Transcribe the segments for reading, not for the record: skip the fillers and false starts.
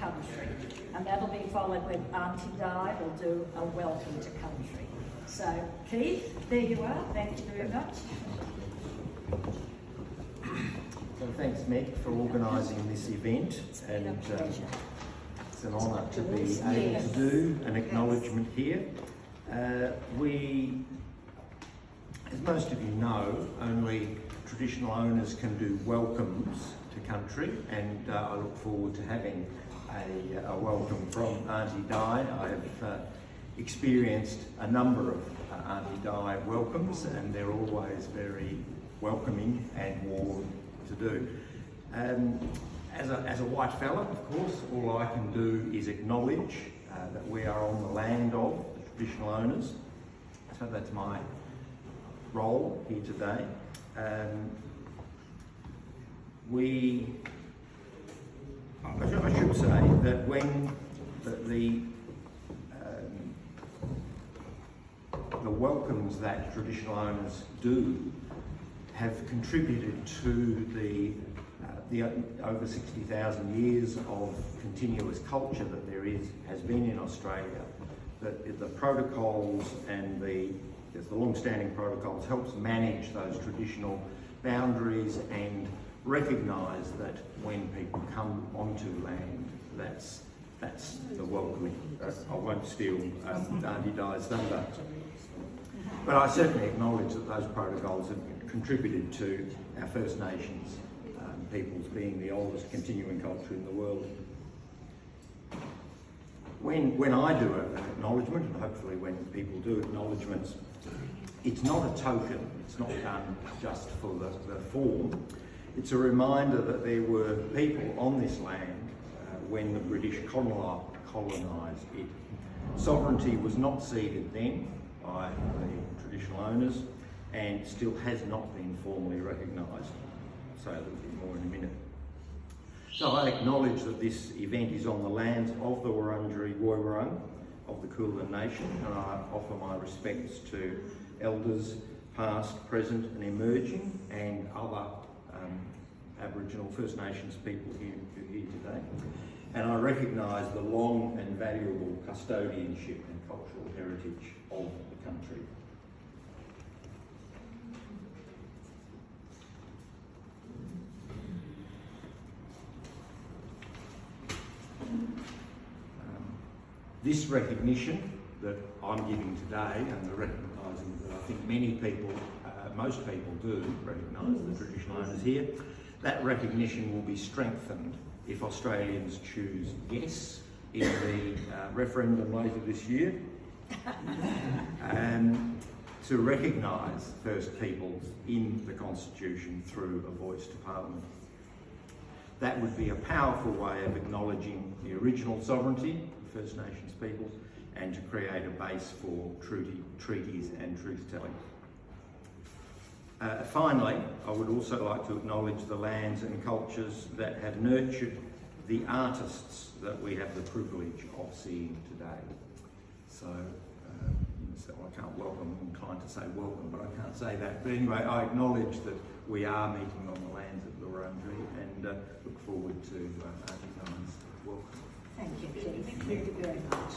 country. And that'll be followed with Auntie Di will do a welcome to country. So Keith, there you are, thank you very much. So thanks Meg for organising this event, and it's an honour to be able to do an acknowledgement here. We, as most of you know, only traditional owners can do welcomes to country, and I look forward to having a welcome from Auntie Di. I have experienced a number of Auntie Di welcomes, and they're always very welcoming and warm to do. As a white fella, of course, all I can do is acknowledge that we are on the land of the traditional owners. So that's my role here today. I should say that when the welcomes that traditional owners do have contributed to the over 60,000 years of continuous culture that has been in Australia. The protocols and the long-standing protocols helps manage those traditional boundaries and recognise that when people come onto land, that's the welcoming. I won't steal Auntie Di's thunder, but I certainly acknowledge that those protocols have contributed to our First Nations peoples being the oldest continuing culture in the world. When I do an acknowledgement, and hopefully when people do acknowledgements, it's not a token, it's not done just for the form. It's a reminder that there were people on this land when the British colonised it. Sovereignty was not ceded then by the traditional owners and still has not been formally recognised. I'll say a little bit more in a minute. So I acknowledge that this event is on the lands of the Wurundjeri Woiwurrung of the Kulin Nation, and I offer my respects to elders past, present and emerging, and other Aboriginal First Nations people here today. And I recognise the long and valuable custodianship and cultural heritage of the country. This recognition that I'm giving today, and the recognising that I think many people, most people do recognise the traditional owners here, that recognition will be strengthened if Australians choose yes in the referendum later this year, to recognise First Peoples in the Constitution through a voice to Parliament. That would be a powerful way of acknowledging the original sovereignty of First Nations peoples and to create a base for treaties and truth-telling. Finally, I would also like to acknowledge the lands and cultures that have nurtured the artists that we have the privilege of seeing today. So I can't welcome, I'm inclined to say welcome, but I can't say that. But anyway, I acknowledge that we are meeting on the lands of the Wurundjeri and look forward to Auntie Di's welcome. Thank you, Keith. Thank you very much.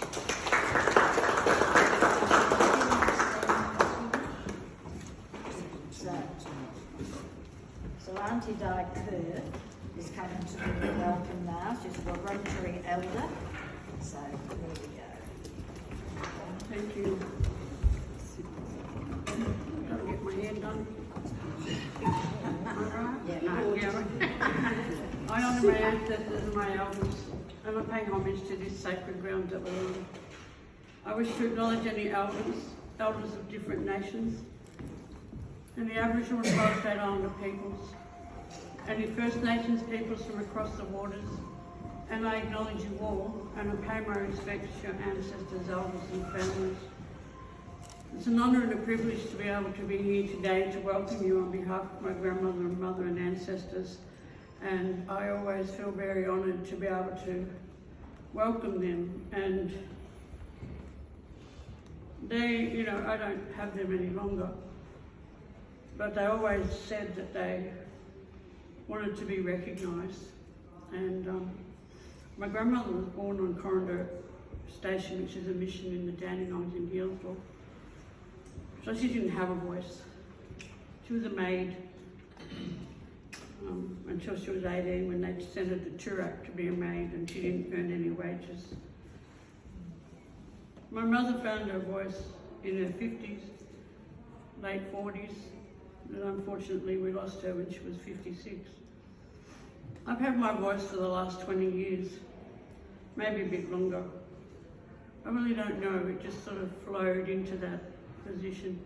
So Auntie Di Kerr is coming to do the welcome now. She's a Wurundjeri elder. So there we go. Thank you. I'll get my hair done. I honour my ancestors and my elders, and I pay homage to this sacred ground that we're on. I wish to acknowledge any elders of different nations, and the Aboriginal and Torres Strait Islander peoples, any First Nations peoples from across the waters, and I acknowledge you all, and I pay my respects to your ancestors, elders and families. It's an honour and a privilege to be able to be here today to welcome you on behalf of my grandmother and mother and ancestors, and I always feel very honoured to be able to welcome them. And they, I don't have them any longer, but they always said that they wanted to be recognised, and My grandmother was born on Corridor Station, which is a mission in the Dandenongs in Hillsborough. So she didn't have a voice. She was a maid until she was 18 when they sent her to Toorak to be a maid, and she didn't earn any wages. My mother found her voice in her 50s, late 40s, and unfortunately we lost her when she was 56. I've had my voice for the last 20 years, maybe a bit longer. I really don't know, it just sort of flowed into that position.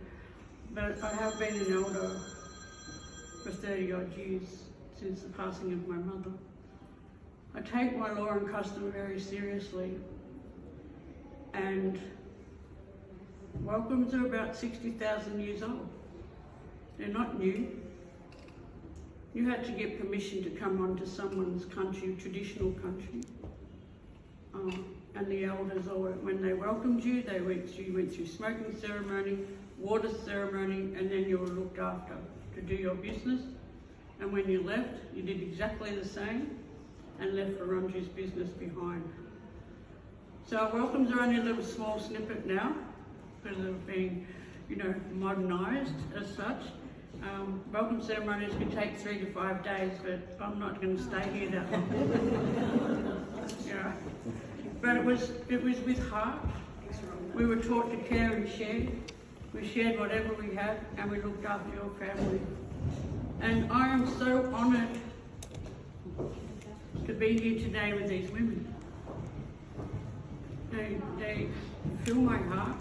But I have been an elder for 30 odd years since the passing of my mother. I take my law and custom very seriously, and welcomes are about 60,000 years old. They're not new. You had to get permission to come onto someone's country, traditional country. And the elders, when they welcomed you, you went through smoking ceremony, water ceremony, and then you were looked after to do your business. And when you left, you did exactly the same and left Wurundjeri's business behind. So our welcomes are only a little small snippet now because of being, modernised as such. Welcome ceremonies can take 3 to 5 days, but I'm not going to stay here that long. Yeah. But it was with heart. We were taught to care and share. We shared whatever we had, and we looked after your family. And I am so honoured to be here today with these women. They fill my heart,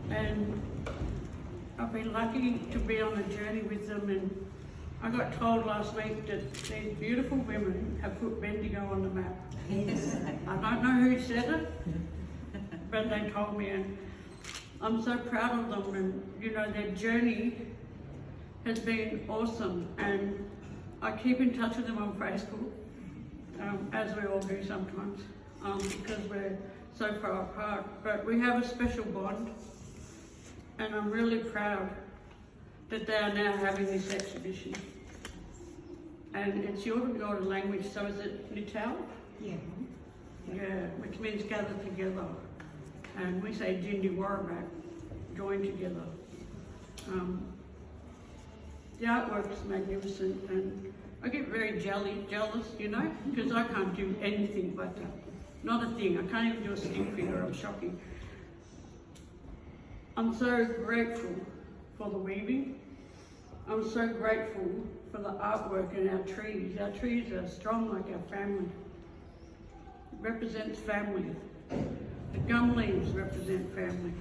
and I've been lucky to be on a journey with them. And I got told last week that these beautiful women have put Bendigo on the map. Yes. I don't know who said it, but they told me, and I'm so proud of them. And their journey has been awesome, and I keep in touch with them on Facebook, as we all do sometimes, because we're so far apart. But we have a special bond, and I'm really proud that they are now having this exhibition. And it's your language, so is it Natal? Yeah. Yeah, which means gather together. And we say Jindi Warabak, join together. The artwork is magnificent, and I get very jealous, because I can't do anything like that. Not a thing. I can't even do a stick figure. I'm shocking. I'm so grateful for the weaving. I'm so grateful for the artwork and our trees. Our trees are strong like our family. It represents family. The gum leaves represent family.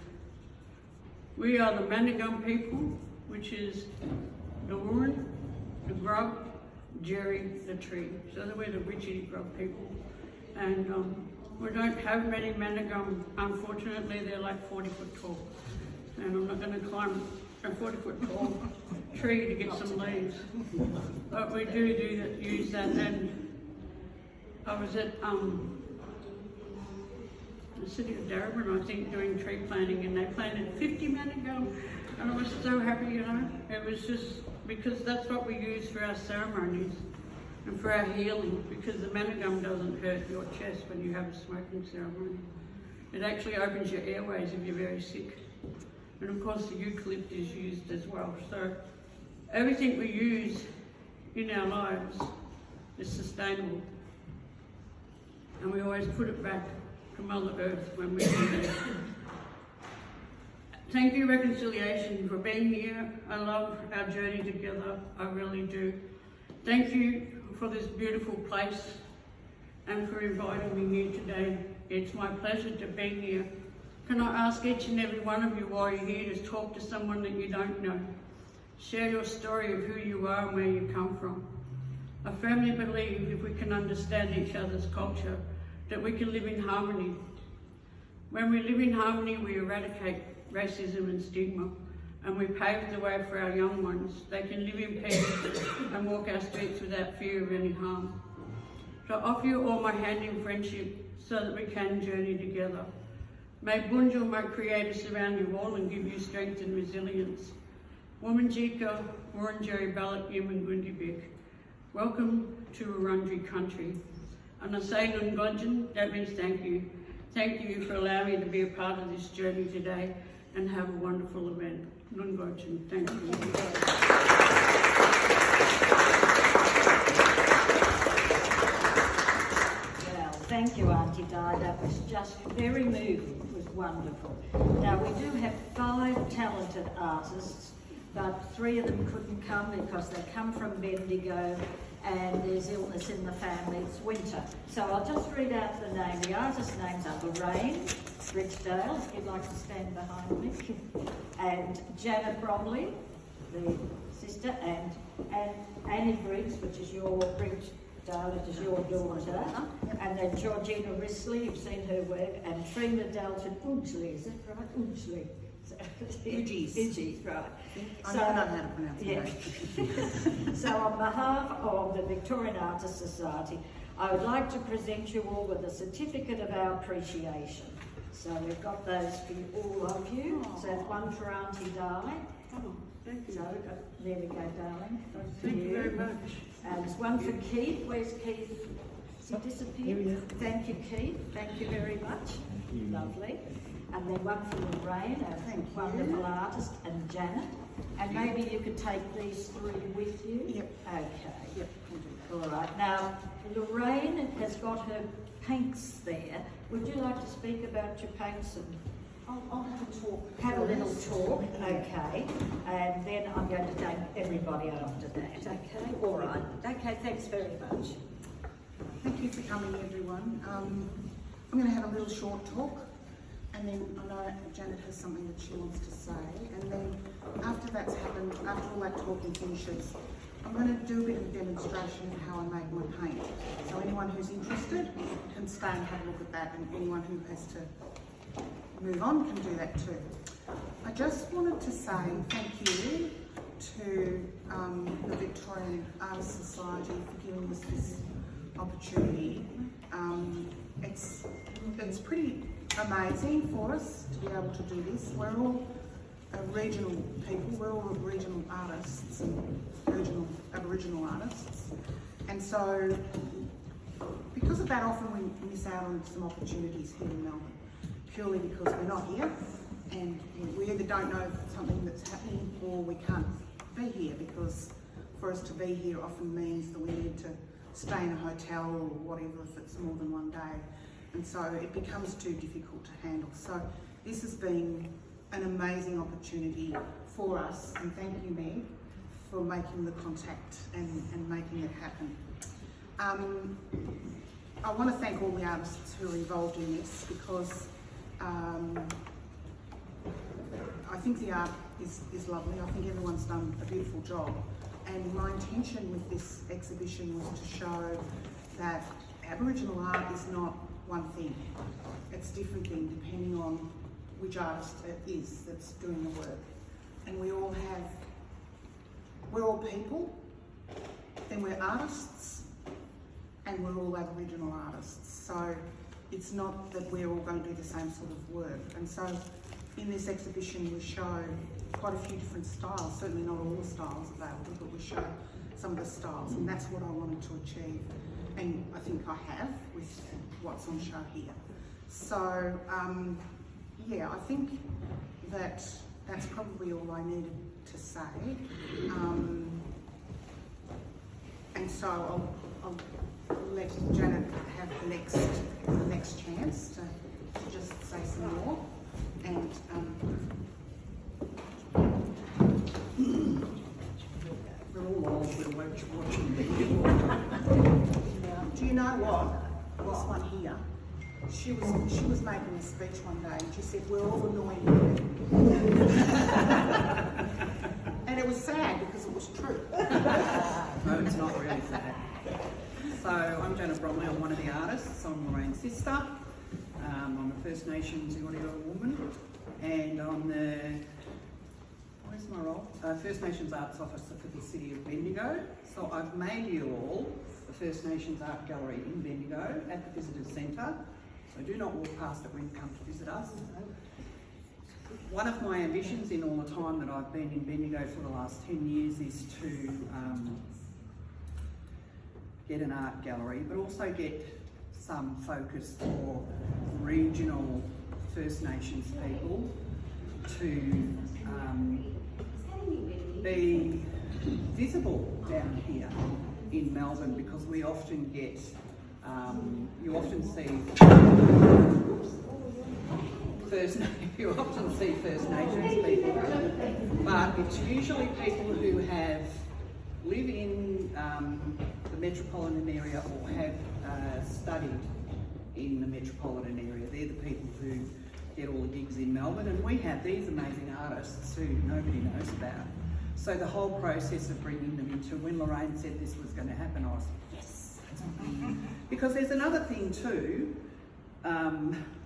We are the Manigum people, which is the Wurrun, the Grub, Jerry, the tree. So we're the Witchetty Grub people. And we don't have many Manigum. Unfortunately, they're like 40 foot tall. And I'm not going to climb a 40 foot tall tree to get some leaves. But we do use that. And I was at the city of Darabin, I think, doing tree planting, and they planted 50 Manigum, and I was so happy, It was just because that's what we use for our ceremonies and for our healing, because the Manigum doesn't hurt your chest when you have a smoking ceremony. It actually opens your airways if you're very sick. And of course the eucalypt is used as well. So everything we use in our lives is sustainable. And we always put it back to Mother Earth when we do that. Thank you, Reconciliation, for being here. I love our journey together, I really do. Thank you for this beautiful place and for inviting me here today. It's my pleasure to be here. Can I ask each and every one of you while you're here to talk to someone that you don't know? Share your story of who you are and where you come from. I firmly believe if we can understand each other's culture, that we can live in harmony. When we live in harmony, we eradicate racism and stigma, and we pave the way for our young ones. They can live in peace and walk our streets without fear of any harm. So I offer you all my hand in friendship so that we can journey together. May Bunjil, my Creator, surround you all and give you strength and resilience. Womanjika, Wurundjeri, Balak, Yim and Gundibik. Welcome to Wurundjeri country. And I say Nungodjan, that means thank you. Thank you for allowing me to be a part of this journey today, and have a wonderful event. Nungodjan, thank you. Well, thank you, Auntie Di. That was just very moving. It was wonderful. Now, we do have 5 talented artists, but 3 of them couldn't come because they come from Bendigo and there's illness in the family. It's winter. So I'll just read out the name. The artists' names are Lorraine Richdale, if you'd like to stand behind me, and Janet Bromley, the sister, and Annie Briggs, which is your Richdale, which is your daughter, and then Georgina Risley, you've seen her work, and Trina Dalton Udgley, is that right? Udgley. Udgies, right. I don't know how to pronounce it. So on behalf of the Victorian Artists Society, I would like to present you all with a certificate of our appreciation. So we've got those for all of you. So there's one for Auntie Di. Oh, thank you. So there we go, darling. Thank you very much. And there's one for Keith. Where's Keith? Has he disappeared? Here he is. Thank you, Keith. Thank you very much. Lovely. And then one for Lorraine, a wonderful artist, and Janet. And maybe you could take these 3 with you? Yep. Okay. Yep. All right. Now, Lorraine has got her paints there. Would you like to speak about your paints and I'll have a talk. have a little talk? Okay. And then I'm going to take everybody after that. Okay. All right. Okay. Thanks very much. Thank you for coming, everyone. I'm going to have a little short talk, and then I know Janet has something that she wants to say, and then after that's happened, after all that talking finishes, I'm going to do a bit of a demonstration of how I make my paint. So anyone who's interested can stay and have a look at that, and anyone who has to move on can do that too. I just wanted to say thank you to the Victorian Artists Society for giving us this opportunity. It's pretty amazing for us to be able to do this. We're all regional people, we're all regional artists and regional Aboriginal artists, and so because of that often we miss out on some opportunities here in Melbourne purely because we're not here, and we either don't know something that's happening or we can't be here, because for us to be here often means that we need to stay in a hotel or whatever if it's more than one day, and so it becomes too difficult to handle. So this has been an amazing opportunity for us, and thank you, Meg, for making the contact and making it happen. I want to thank all the artists who are involved in this, because I think the art is lovely. I think everyone's done a beautiful job, and my intention with this exhibition was to show that Aboriginal art is not one thing. It's different thing depending on which artist it is that's doing the work. And we're all people, then we're artists, and we're all Aboriginal artists. So it's not that we're all going to do the same sort of work. And so in this exhibition we show quite a few different styles, certainly not all the styles available, but we show some of the styles, and that's what I wanted to achieve. And I think I have with what's on show here. So yeah, I think that that's probably all I needed to say. And so I'll let Janet have the next chance to just say some more. And we're all old, we're watching the do you know what? This one here. She was making a speech one day, and she said, "We're all annoying you." And it was sad because it was true. No, it's not really sad. So I'm Janet Bromley, I'm one of the artists, I'm Lorraine's sister. I'm a First Nations audio woman, and I'm the, where's my role? First Nations Arts Officer for the City of Bendigo. So I've made you all the First Nations Art Gallery in Bendigo at the Visitors Centre. So do not walk past it when you come to visit us. One of my ambitions in all the time that I've been in Bendigo for the last 10 years is to get an art gallery, but also get some focus for regional First Nations people to be visible down here in Melbourne, because we often get, you often see you often see First Nations people, but it's usually people who live in the metropolitan area or have studied in the metropolitan area. They're the people who get all the gigs in Melbourne, and we have these amazing artists who nobody knows about. So the whole process of bringing them into, when Lorraine said this was going to happen, I was like, yes. Because there's another thing too,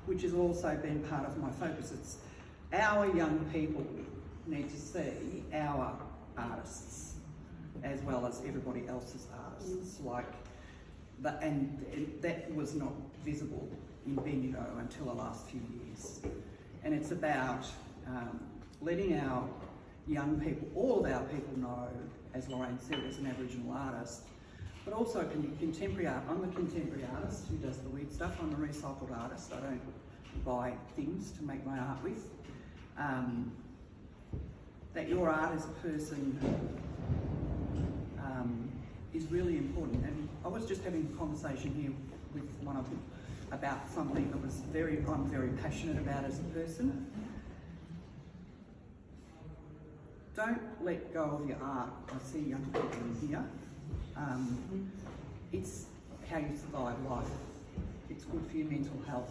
which has also been part of my focus. It's our young people need to see our artists as well as everybody else's artists. And that was not visible in Bendigo until the last few years. And it's about letting our young people, all of our people know, as Lorraine said, as an Aboriginal artist, but also contemporary art. I'm the contemporary artist who does the weird stuff. I'm a recycled artist. I don't buy things to make my art with. That your art as a person is really important. And I was just having a conversation here with one of them about something that I'm very passionate about as a person. Don't let go of your art. I see young people in here. It's how you survive life. It's good for your mental health.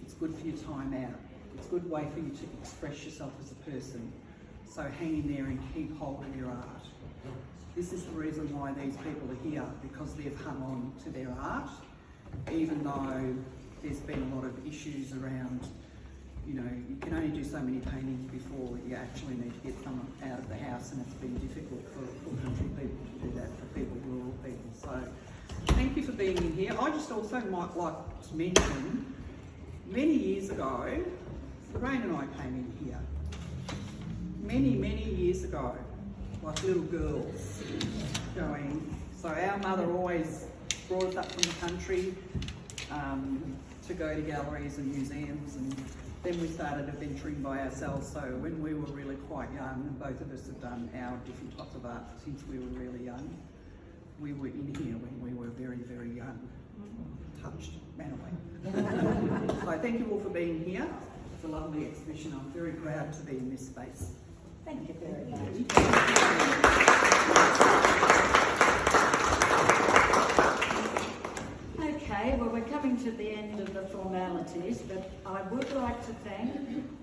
It's good for your time out. It's a good way for you to express yourself as a person. So hang in there and keep hold of your art. This is the reason why these people are here, because they've hung on to their art, even though there's been a lot of issues around, you know, you can only do so many paintings before you actually need to get someone out of the house, and it's been difficult for country people to do that, for people, rural people. So thank you for being in here. I just also might like to mention, many years ago, Lorraine and I came in here. Many years ago, like little girls going. So our mother always brought us up from the country to go to galleries and museums, and then we started adventuring by ourselves. So when we were really quite young, and both of us have done our different types of art since we were really young, we were in here when we were very young. Touched, man away. So thank you all for being here. It's a lovely exhibition. I'm very proud to be in this space. Thank you very much. Okay, well, we're coming to the end of the formalities, but I would like to thank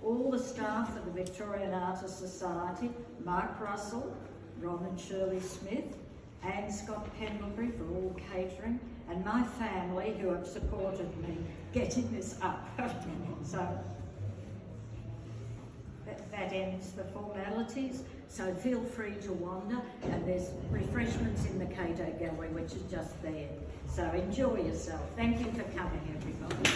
all the staff of the Victorian Artists Society, Mark Russell, Ron and Shirley Smith, and Scott Pendlebury for all catering, and my family who have supported me getting this up. So that ends the formalities. So feel free to wander, and there's refreshments in the Cato Gallery, which is just there. So enjoy yourself. Thank you for coming, everybody.